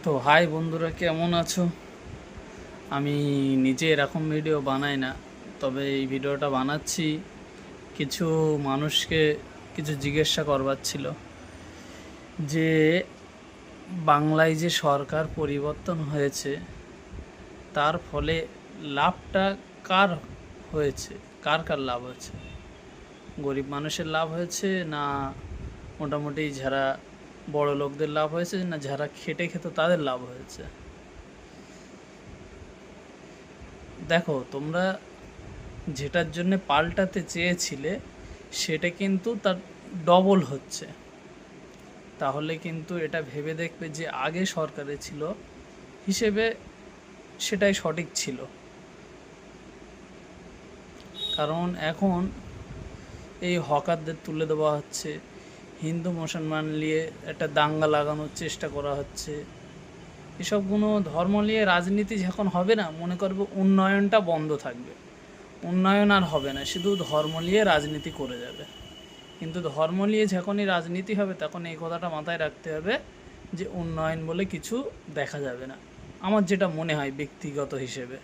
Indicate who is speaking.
Speaker 1: তো হাই বন্ধুরা, কেমন আছো? আমি নিজে এরকম ভিডিও বানাই না, তবে এই ভিডিওটা বানাচ্ছি কিছু মানুষকে কিছু জিজ্ঞাসা করবার ছিল যে বাংলায় যে সরকার পরিবর্তন হয়েছে তার ফলে লাভটা কার হয়েছে, কার কার লাভ হয়েছে? গরিব মানুষের লাভ হয়েছে, না মোটামুটি যারা বড় লোকদের লাভ হয়েছে, না যারা খেটে খেত তাদের লাভ হয়েছে? দেখো, তোমরা যেটার জন্য পাল্টাতে চেয়েছিলে সেটা কিন্তু তার ডবল হচ্ছে। তাহলে কিন্তু এটা ভেবে দেখবে যে আগে সরকারে ছিল হিসেবে সেটাই সঠিক ছিল। কারণ এখন এই হকারদের তুলে দেওয়া হচ্ছে, হিন্দু মুসলমান নিয়ে একটা দাঙ্গা লাগানোর চেষ্টা করা হচ্ছে। এসবগুলো ধর্ম নিয়ে রাজনীতি যখন হবে না, মনে করবো উন্নয়নটা বন্ধ থাকবে, উন্নয়ন আর হবে না, শুধু ধর্ম নিয়ে রাজনীতি করে যাবে। কিন্তু ধর্ম নিয়ে যখনই রাজনীতি হবে তখন এই কথাটা মাথায় রাখতে হবে যে উন্নয়ন বলে কিছু দেখা যাবে না, আমার যেটা মনে হয় ব্যক্তিগত হিসেবে।